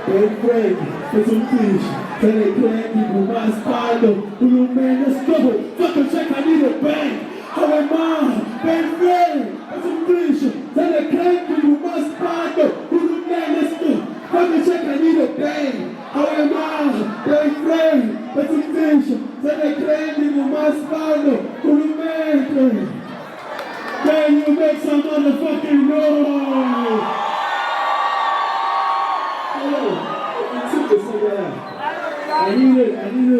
Ben Frank, it's a fish. Tell it clanky, who my spino. Who man, let's go. Fuck a check, I need a bang. How am I? Ben Frank, it's a fish. Tell it clanky, who my spino. Who man, let's go. Fuck a check, I need a bang. How am I? Ben Frank, it's a fish. Tell it clanky, who my spino. Who man, can you make some motherfucking noise? I need it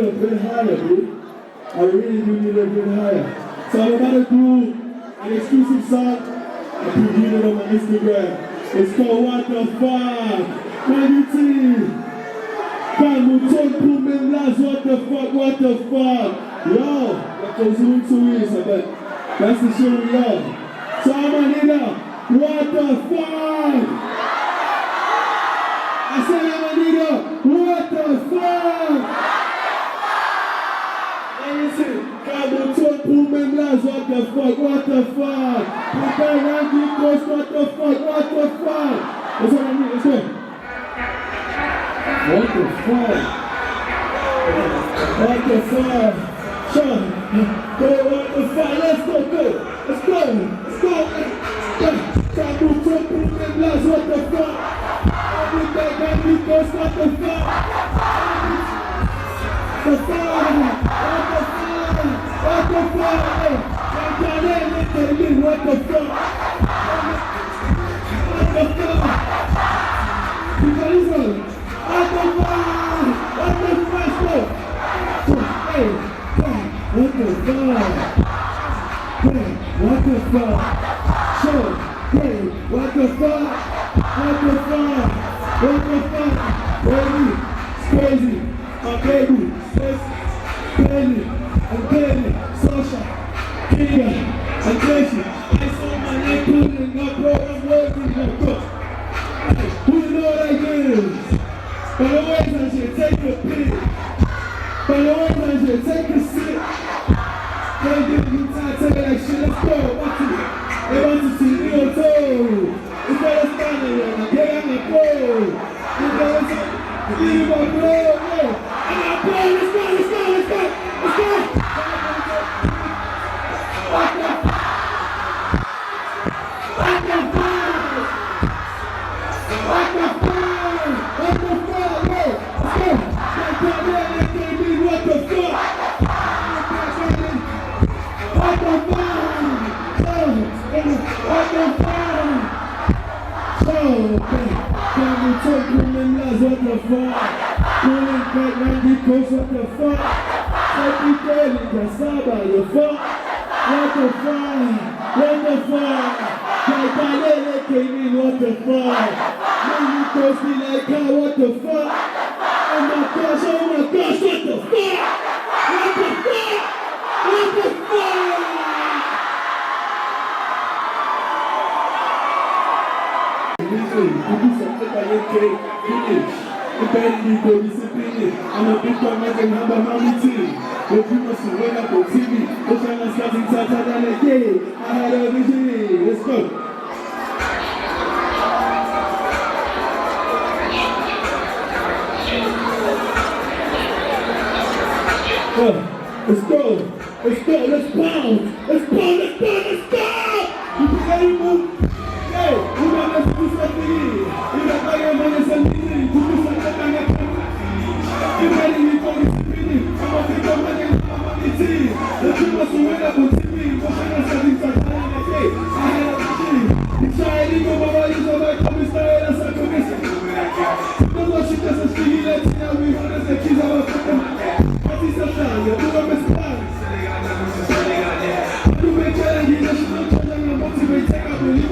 a bit higher, dude. I really do need it a bit higher. So I'm about to do an exclusive song. I previewed it on my Instagram. It's called What the Fuck. Emtee. What the fuck? Yo, that goes into Zulu, but that's the shit we love. So I'm gonna need a what the fuck? I said I'm gonna need a what the fuck? And listen, Cabo Toy Pullman Blast, what the fuck? What the fuck? Prepare Randy Coast, what the fuck? What the fuck? That's what I need, let's go. What the fuck? What the fuck? Sure. Go, what the fuck? Let's go, go. Let's go. Let's go. Cabo Toy Pullman Blast, what the fuck? Randy Coast, what the fuck? The fuck? What the fuck? What the fuck? What the fuck? Because listen, what the fuck? What the fuck? Hey, what the fuck? Hey, what the fuck? Sure. Hey, what the fuck? What the fuck? What the fuck? Baby, it's crazy. My baby, it's crazy. I'm petty, social, Kenya, I'm crazy. I saw my name pulling up, bro, I'm working, bro. Who you know what I is? By the way, I should take a pic. By the way, I should take a sip. Can't give you time, take it like shit, let's go. Watch it. They want to see me on toe. It's better standing there, now get on the pole. You better leave my blow, I'm not playing, let's go, let's go, let's go. Let's go! What the fuck? What the fuck? What the fuck? What the fuck? Let's go! What the fuck? What the fuck? What the fuck? Can we talk women last? What the fuck? Pulling back Randy Coast, what the fuck? Every cassava, you fuck. What the fuck? What the fuck? Like came in, what the fuck? Randy Coast be like, oh, what the fuck? Oh my gosh, what the fuck? What the fuck? What the fuck? Finish. The baby go discipline. I'm a big one, I can have a mommy team. But you must wake up on TV. We're trying to start in Saturday. I had a vision. Let's go. Let's go. Let's go. Let's pound. Let's pound. Let's go. Let's go. You can get it move. Hey, you got to do something. You got to get something. You ready to go to I'm a big man and I'm on the team. The two must win up on TV. What can I say? Things are telling the day. I had a team. The child in my body is on my coming style as a commission. No more shit as a street. Let's see how we run as a kids of a fucking man. What is the plan? You're doing a mistake. You make it and you just don't try to motivate. Take up and leave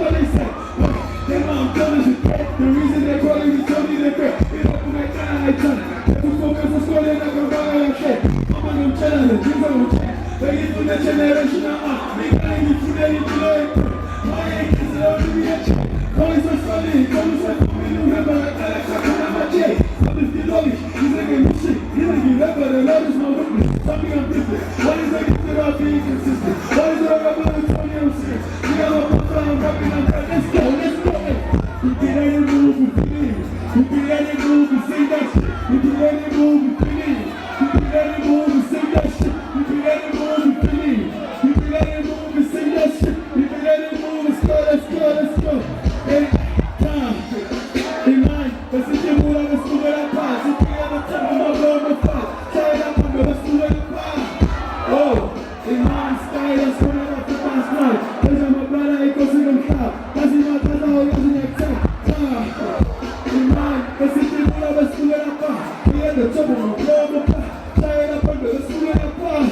Et si tu veux la bascule la part, il y a de trouble, on ne peut pas. Ça y est, la part de bascule la part.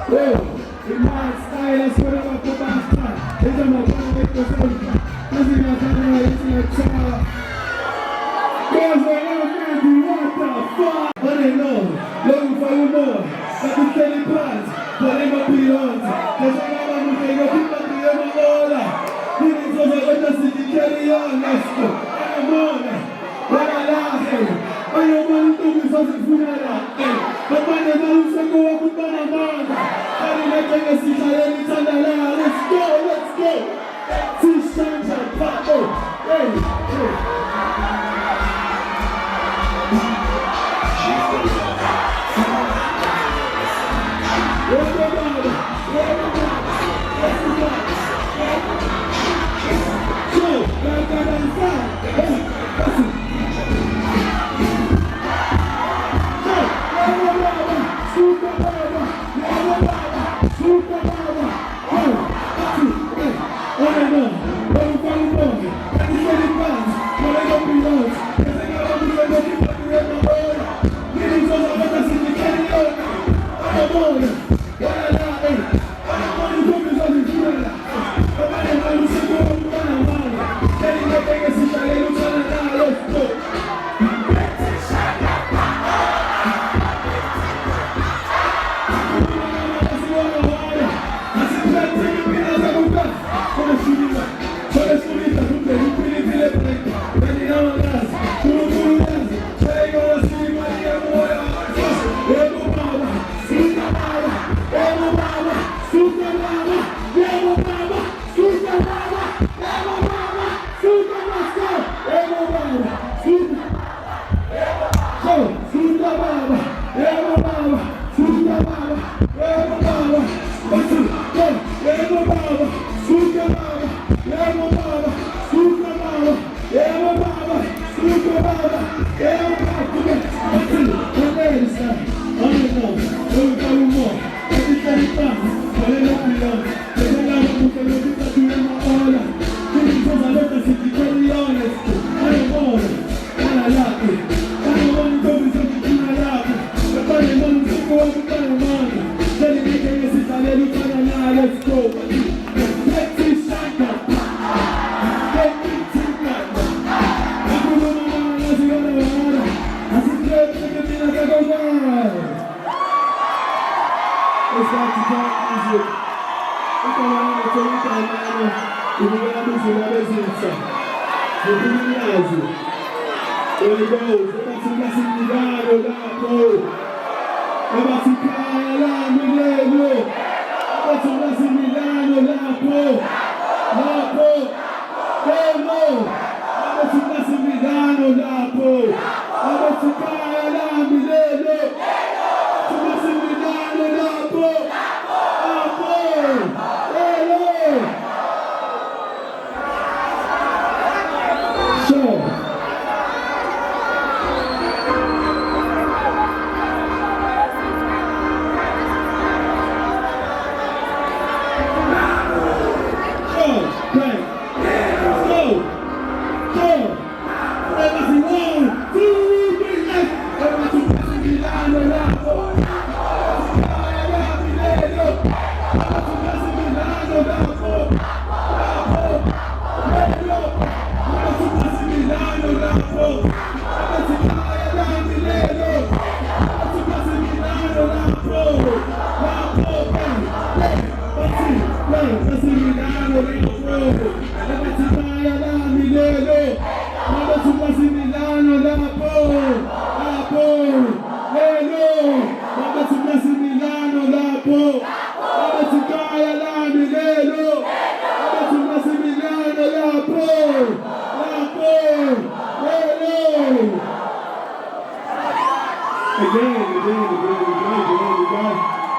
Oh, in my style, that's what I'm about to style. It's a man who makes the sound. This is my camera, it's in a child. Guys, right now, man, what the fuck? I don't know. Looking for you more. Like a telling plans. But they might be on. Cause I got my movie, I keep up the other order. Meaning for the other city, carry on, let's go. I'm on it. What I like. I don't want to do this as a funeral. But when the news go up with my mom, I didn't take a seat, I didn't turn the line. Let's go, let's go. Fish times and pop. Hey, hey.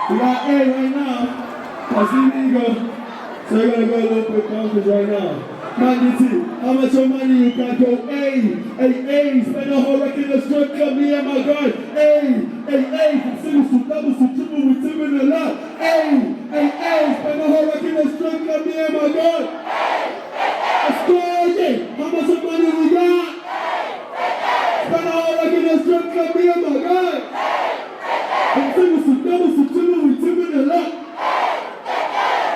We got A right now. I see Nigo. So we're gonna go a little bit bonkers right now. Magnitude, how much of money you got? Go A, spend a whole record of strip club, me and my guard. A, from singles to doubles to triple with Tim in the lot. A, spend a whole record of strip club, me and my guard. Let's go, how much of money we got? When all I get is drunk, come here, my God. I'm singing some doubles, some Timber, we tipping a lot.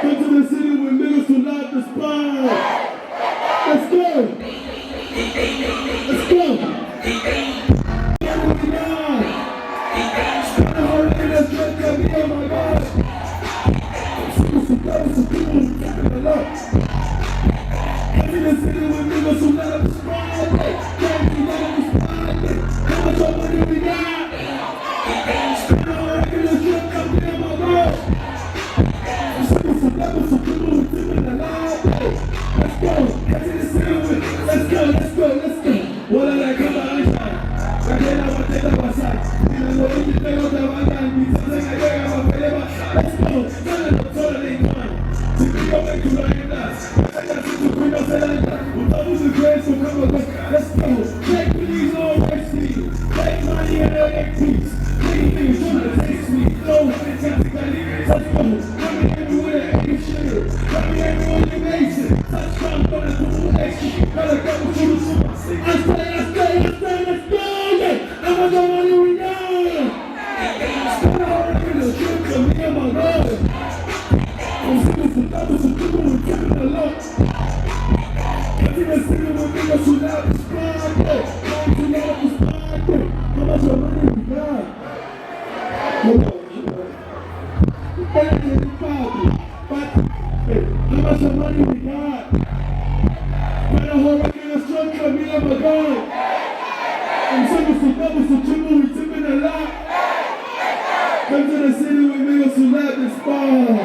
Come to the city with niggas who love the spine. Let's go. Let's go. Let's go. Take these all next to you. Take money and A-Reece. Niggas trying to taste me. No, let's go. Come here with an A-shit. Come here with your nation. Touchdown, gonna do action. Gotta go to the super. Let's go. Yeah. I'm gonna go on you now. Spend all regular trip to me and my God. I'm singing some doubles, some people who giving a lot. I'm singing with niggas who love the spine. How much money we got? How much money we got? When the whole regular structure, me and my God. I'm singing some doubles, some triple, we tipping a lot. Come to the city with niggas who love the spine.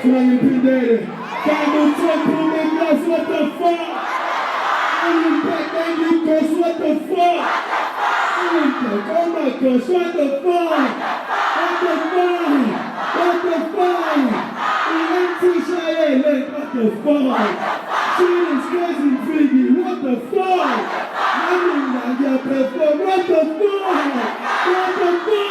Flying P. Daddy. Diamond truck, pull me nuts, what the fuck? I'm back, baby, cause what the fuck? Oh my gosh, what the fuck? What the fuck? What the fuck? Emtee, what the fuck? Feelings crazy, Fifi, what the fuck? What the fuck? What the fuck? What the fuck?